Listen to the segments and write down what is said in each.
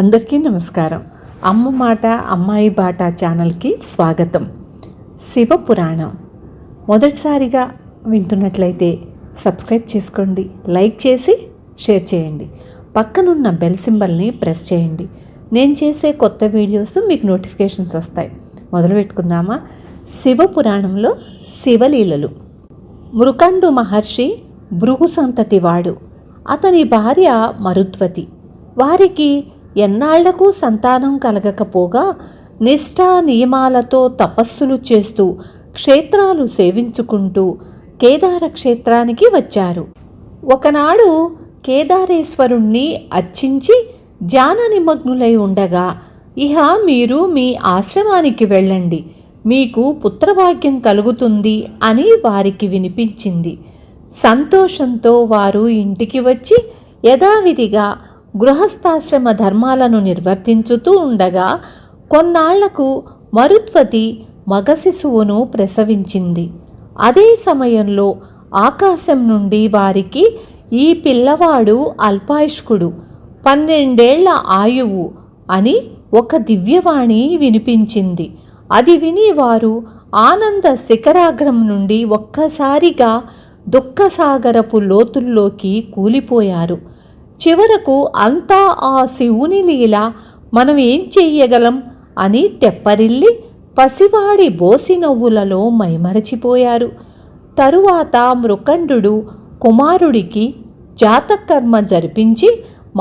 అందరికీ నమస్కారం. అమ్మ మాట అమ్మాయి బాట ఛానల్కి స్వాగతం. శివపురాణం మొదటిసారిగా వింటున్నట్లయితే సబ్స్క్రైబ్ చేసుకోండి, లైక్ చేసి షేర్ చేయండి, పక్కనున్న బెల్ సింబల్ని ప్రెస్ చేయండి. నేను చేసే కొత్త వీడియోస్ మీకు నోటిఫికేషన్స్ వస్తాయి. మొదలు పెట్టుకుందామా? శివపురాణంలో శివలీలలు. మృకండు మహర్షి భృగు సంతతివాడు. అతని భార్య మరుద్వతి. వారికి ఎన్నాళ్లకు సంతానం కలగకపోగా నిష్ఠా నియమాలతో తపస్సులు చేస్తూ క్షేత్రాలు సేవించుకుంటూ కేదార క్షేత్రానికి వచ్చారు. ఒకనాడు కేదారేశ్వరుణ్ణి అర్చించి ధ్యాన నిమగ్నులై ఉండగా, ఇహ మీరు మీ ఆశ్రమానికి వెళ్ళండి, మీకు పుత్రభాగ్యం కలుగుతుంది అని వారికి వినిపించింది. సంతోషంతో వారు ఇంటికి వచ్చి యథావిధిగా గృహస్థాశ్రమ ధర్మాలను నిర్వర్తించుతూ ఉండగా కొన్నాళ్లకు మరుద్వతి మగ శిశువును ప్రసవించింది. అదే సమయంలో ఆకాశం నుండి వారికి ఈ పిల్లవాడు అల్పాయుష్కుడు, 12 ఏళ్ల ఆయువు అని ఒక దివ్యవాణి వినిపించింది. అది విని వారు ఆనంద శిఖరాగ్రం నుండి ఒక్కసారిగా దుఃఖసాగరపు లోతుల్లోకి కూలిపోయారు. చివరకు అంతా ఆ శివుని లీల, మనం ఏం చెయ్యగలం అని తెప్పరిల్లి పసివాడి బోసి నవ్వులలో మైమరచిపోయారు. తరువాత మృకండు కుమారుడికి జాతకర్మ జరిపించి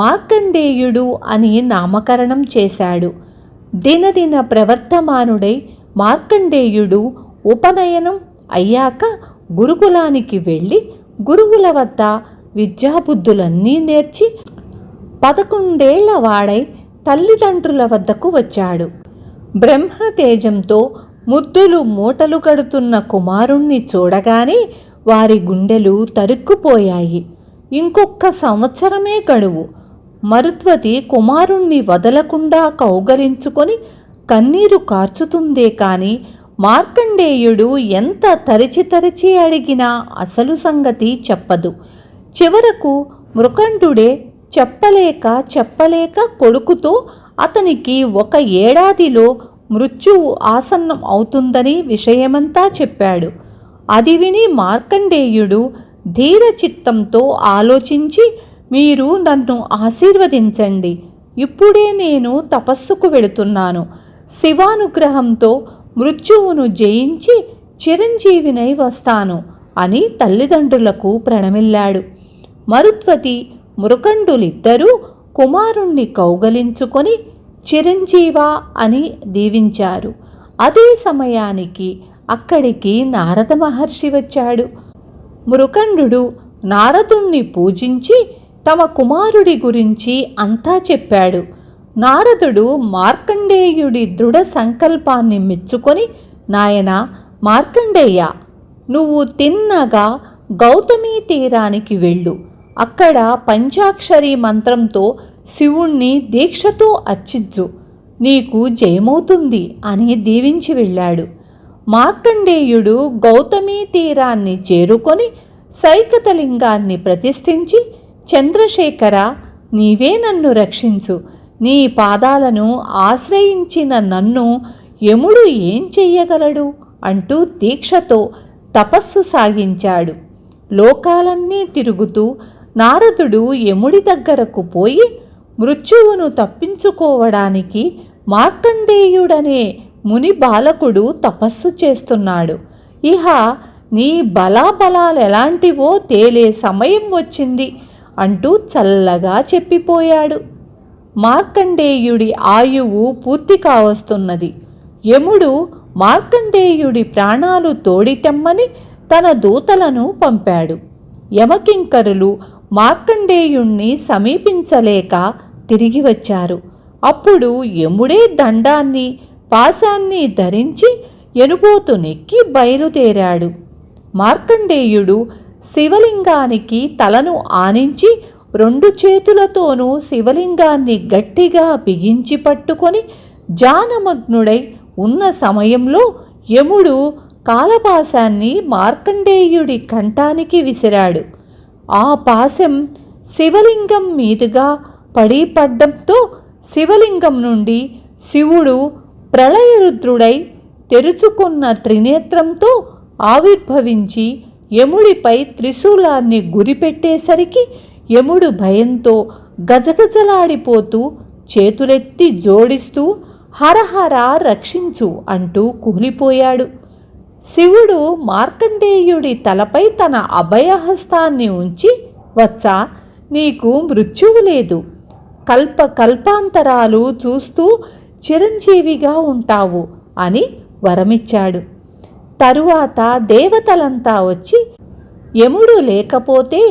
మార్కండేయుడు అని నామకరణం చేశాడు. దినదిన ప్రవర్తమానుడై మార్కండేయుడు ఉపనయనం అయ్యాక గురుకులానికి వెళ్ళి గురువుల వద్ద విద్యాబుద్ధులన్నీ నేర్చి 11 ఏళ్ల వాడై తల్లిదండ్రుల వద్దకు వచ్చాడు. బ్రహ్మతేజంతో ముద్దులు మూటలు కడుతున్న కుమారుణ్ణి చూడగానే వారి గుండెలు తరుక్కుపోయాయి. ఇంకొక సంవత్సరమే గడువు. మరుద్వతి కుమారుణ్ణి వదలకుండా కౌగలించుకొని కన్నీరు కార్చుతుందే కాని మార్కండేయుడు ఎంత తరచి అడిగినా అసలు సంగతి చెప్పదు. చివరకు మృకండుడే చెప్పలేక కొడుకుతో అతనికి 1 ఏడాదిలో మృత్యువు ఆసన్నం అవుతుందని విషయమంతా చెప్పాడు. అది విని మార్కండేయుడు ధీరచిత్తంతో ఆలోచించి, మీరు నన్ను ఆశీర్వదించండి, ఇప్పుడే నేను తపస్సుకు వెళుతున్నాను, శివానుగ్రహంతో మృత్యువును జయించి చిరంజీవినై వస్తాను అని తల్లిదండ్రులకు ప్రణమిల్లాడు. మరుద్వతి మృకండులిద్దరూ కుమారుణ్ణి కౌగలించుకొని చిరంజీవా అని దీవించారు. అదే సమయానికి అక్కడికి నారద మహర్షి వచ్చాడు. మృకండు నారదుణ్ణి పూజించి తమ కుమారుడి గురించి అంతా చెప్పాడు. నారదుడు మార్కండేయుడి దృఢ సంకల్పాన్ని మెచ్చుకొని, నాయనా మార్కండేయ, నువ్వు తిన్నగా గౌతమీ తీరానికి వెళ్ళు, అక్కడ పంచాక్షరి మంత్రంతో శివుణ్ణి దీక్షతో అర్చించు, నీకు జయమవుతుంది అని దీవించి వెళ్ళాడు. మార్కండేయుడు గౌతమీ తీరాన్ని చేరుకొని సైకతలింగాన్ని ప్రతిష్ఠించి, చంద్రశేఖర, నీవే నన్ను రక్షించు, నీ పాదాలను ఆశ్రయించిన నన్ను యముడు ఏం చెయ్యగలడు అంటూ దీక్షతో తపస్సు సాగించాడు. లోకాలన్నీ తిరుగుతూ నారదుడు యముడి దగ్గరకు పోయి మృత్యువును తప్పించుకోవడానికి మార్కండేయుడనే ముని బాలకుడు తపస్సు చేస్తున్నాడు, ఇహ నీ బలాబలాలెలాంటివో తేలే సమయం వచ్చింది అంటూ చల్లగా చెప్పిపోయాడు. మార్కండేయుడి ఆయువు పూర్తి కావస్తున్నది. యముడు మార్కండేయుడి ప్రాణాలు తోడితెమ్మని తన దూతలను పంపాడు. యమకింకరులు మార్కండేయుణ్ణి సమీపించలేక తిరిగి వచ్చారు. అప్పుడు యముడే దండాన్ని పాశాన్ని ధరించి ఎనుబోతునెక్కి బయలుదేరాడు. మార్కండేయుడు శివలింగానికి తలను ఆనించి 2 చేతులతోనూ శివలింగాన్ని గట్టిగా బిగించి పట్టుకొని ధ్యానమగ్నుడై ఉన్న సమయంలో యముడు కాలపాశాన్ని మార్కండేయుడి కంఠానికి విసిరాడు. ఆ పాశం శివలింగం మీదుగా పడడంతో శివలింగం నుండి శివుడు ప్రళయరుద్రుడై తెరుచుకున్న త్రినేత్రంతో ఆవిర్భవించి యముడిపై త్రిశూలాన్ని గురిపెట్టేసరికి యముడు భయంతో గజగజలాడిపోతూ చేతులెత్తి జోడిస్తూ హరహర రక్షించు అంటూ కూలిపోయాడు. శివుడు మార్కండేయుడి తలపై తన అభయహస్తాన్ని ఉంచి, వచ్చా, నీకు మృత్యువు లేదు, కల్పాంతరాలు చూస్తూ చిరంజీవిగా ఉంటావు అని వరమిచ్చాడు. తరువాత దేవతలంతా వచ్చి, యముడు లేకపోతే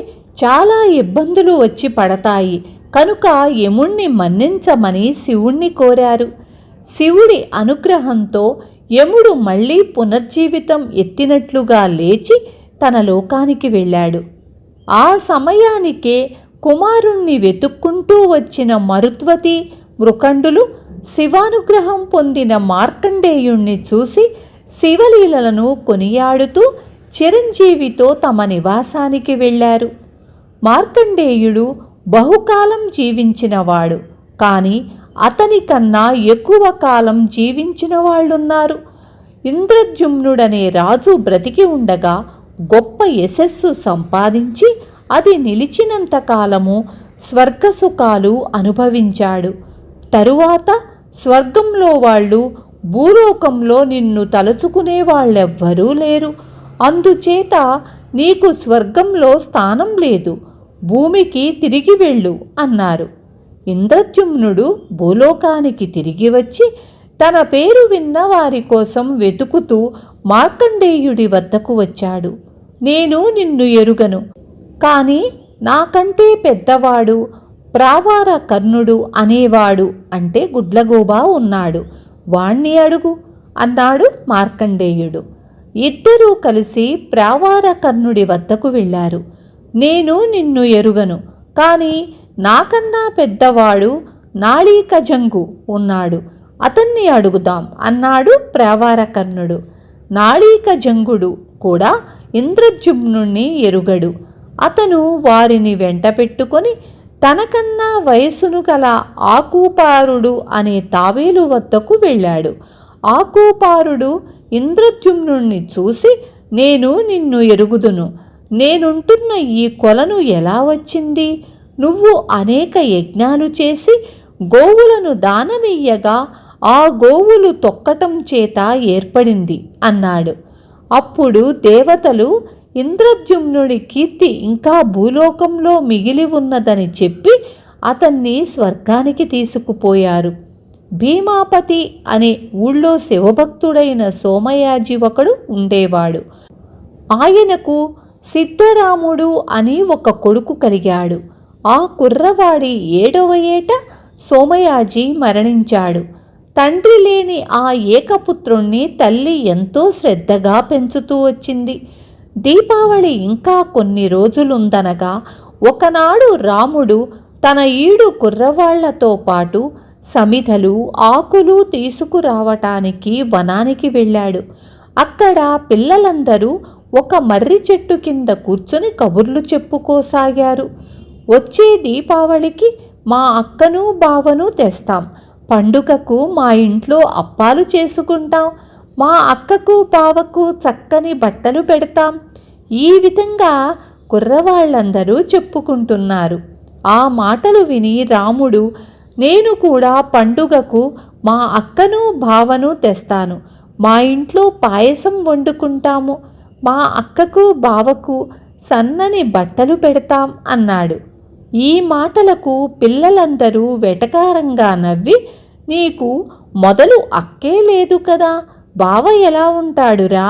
చాలా ఇబ్బందులు వచ్చి పడతాయి కనుక యముణ్ణి మన్నించమని శివుణ్ణి కోరారు. శివుడి అనుగ్రహంతో యముడు మళ్ళీ పునర్జీవితం ఎత్తినట్లుగా లేచి తన లోకానికి వెళ్ళాడు. ఆ సమయానికే కుమారుణ్ణి వెతుక్కుంటూ వచ్చిన మరుత్వతి, మృకండులు శివానుగ్రహం పొందిన మార్కండేయుణ్ణి చూసి శివలీలలను కొనియాడుతూ చిరంజీవితో తమ నివాసానికి వెళ్ళారు. మార్కండేయుడు బహుకాలం జీవించినవాడు, కానీ అతని కన్నా ఎక్కువ కాలం జీవించిన వాళ్ళున్నారు. ఇంద్రద్యుమ్నుడనే రాజు బ్రతికి ఉండగా గొప్ప యశస్సు సంపాదించి అది నిలిచినంతకాలము స్వర్గసుఖాలు అనుభవించాడు. తరువాత స్వర్గంలో వాళ్ళు భూలోకంలో నిన్ను తలుచుకునే వాళ్ళెవ్వరూ లేరు. అందుచేత నీకు స్వర్గంలో స్థానం లేదు, భూమికి తిరిగి వెళ్ళు అన్నారు. ఇంద్రద్యుమ్నుడు భూలోకానికి తిరిగి వచ్చి తన పేరు విన్న వారి కోసం వెతుకుతూ మార్కండేయుడి వద్దకు వచ్చాడు. నేను నిన్ను ఎరుగను, కానీ నాకంటే పెద్దవాడు ప్రావార కర్ణుడు అనేవాడు అంటే గుడ్లగోబా ఉన్నాడు, వాణ్ణి అడుగు అన్నాడు మార్కండేయుడు. ఇద్దరూ కలిసి ప్రావార కర్ణుడి వద్దకు వెళ్ళారు. నేను నిన్ను ఎరుగను, కానీ నాకన్నా పెద్దవాడు నాళీకజంగు ఉన్నాడు, అతన్ని అడుగుదాం అన్నాడు ప్రావార కర్ణుడు. నాళీకజంగుడు కూడా ఇంద్రద్యుమ్నుణ్ణి ఎరుగడు. అతను వారిని వెంట పెట్టుకొని తనకన్నా వయసును గల ఆకూపారుడు అనే తావేలు వద్దకు వెళ్ళాడు. ఆకూపారుడు ఇంద్రద్యుమ్నుణ్ణి చూసి, నేను నిన్ను ఎరుగుదును, నేనుంటున్న ఈ కొలను ఎలా వచ్చింది? నువ్వు అనేక యజ్ఞాలు చేసి గోవులను దానమియ్యగా ఆ గోవులు తొక్కటం చేత ఏర్పడింది అన్నాడు. అప్పుడు దేవతలు ఇంద్రద్యుమ్నుడి కీర్తి ఇంకా భూలోకంలో మిగిలి ఉన్నదని చెప్పి అతన్ని స్వర్గానికి తీసుకుపోయారు. భీమాపతి అనే ఊళ్ళో శివభక్తుడైన సోమయాజి ఒకడు ఉండేవాడు. ఆయనకు సిద్ధరాముడు అని ఒక కొడుకు కలిగాడు. ఆ కుర్రవాడి 7వ ఏట సోమయాజి మరణించాడు. తండ్రి లేని ఆ ఏకపుత్రుణ్ణి తల్లి ఎంతో శ్రద్ధగా పెంచుతూ వచ్చింది. దీపావళి ఇంకా కొన్ని రోజులుందనగా ఒకనాడు రాముడు తన ఈడు కుర్రవాళ్లతో పాటు సమిధలు, ఆకులు తీసుకురావటానికి వనానికి వెళ్ళాడు. అక్కడ పిల్లలందరూ ఒక మర్రి చెట్టు కింద కూర్చుని కబుర్లు చెప్పుకోసాగారు. వచ్చే దీపావళికి మా అక్కను బావను తెస్తాం, పండుగకు మా ఇంట్లో అప్పాలు చేసుకుంటాం, మా అక్కకు బావకు చక్కని బట్టలు పెడతాం. ఈ విధంగా కుర్రవాళ్ళందరూ చెప్పుకుంటున్నారు. ఆ మాటలు విని రాముడు, నేను కూడా పండుగకు మా అక్కను బావను తెస్తాను, మా ఇంట్లో పాయసం వండుకుంటాము, మా అక్కకు బావకు సన్నని బట్టలు పెడతాం అన్నాడు. ఈ మాటలకు పిల్లలందరూ వెటకారంగా నవ్వి, నీకు మొదలు అక్కే లేదు కదా, బావ ఎలా ఉంటాడురా,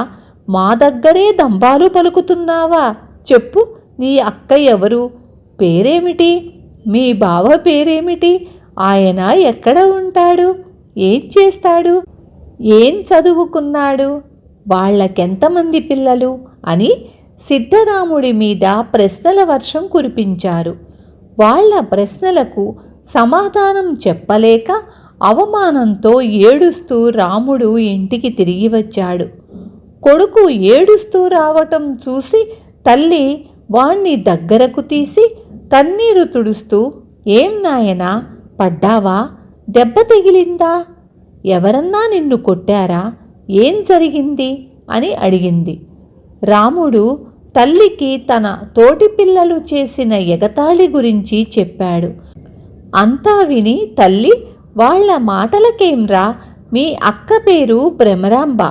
మా దగ్గరే దంబాలు పలుకుతున్నావా, చెప్పు నీ అక్క ఎవరు, పేరేమిటి, మీ బావ పేరేమిటి, ఆయన ఎక్కడ ఉంటాడు, ఏం చేస్తాడు, ఏం చదువుకున్నాడు, వాళ్ళకెంతమంది పిల్లలు అని సిద్ధరాముడి మీద ప్రశ్నల వర్షం కురిపించారు. వాళ్ళ ప్రశ్నలకు సమాధానం చెప్పలేక అవమానంతో ఏడుస్తూ రాముడు ఇంటికి తిరిగి వచ్చాడు. కొడుకు ఏడుస్తూ రావటం చూసి తల్లి వాణ్ణి దగ్గరకు తీసి కన్నీరు తుడుస్తూ, ఏం నాయనా, పడ్డావా, దెబ్బ తగిలిందా? ఎవరన్నా నిన్ను కొట్టారా? ఏం జరిగింది అని అడిగింది. రాముడు తల్లికి తన తోటి పిల్లలు చేసిన ఎగతాళి గురించి చెప్పాడు. అంతా విని తల్లి, వాళ్ళ మాటలకేంరా, మీ అక్క పేరు భ్రమరాంబ,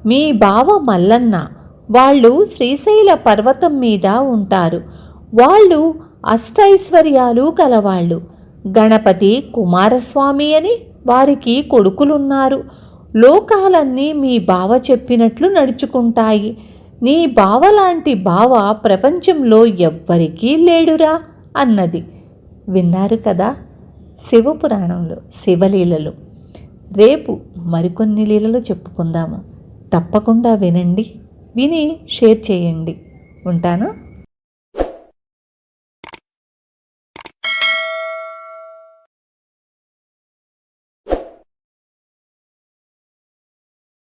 మీ బావ మల్లన్న, వాళ్ళు శ్రీశైల పర్వతం మీద ఉంటారు. వాళ్ళు అష్టైశ్వర్యాలు కలవాళ్ళు. గణపతి, కుమారస్వామి అని వారికి కొడుకులున్నారు. లోకాలన్నీ మీ బావ చెప్పినట్లు నడుచుకుంటాయి. నీ బావలాంటి బావ ప్రపంచంలో ఎవ్వరికీ లేడురా అన్నది. విన్నారు కదా శివపురాణంలో శివలీలలు. రేపు మరికొన్ని లీలలు చెప్పుకుందాము. తప్పకుండా వినండి, విని షేర్ చేయండి. ఉంటాను.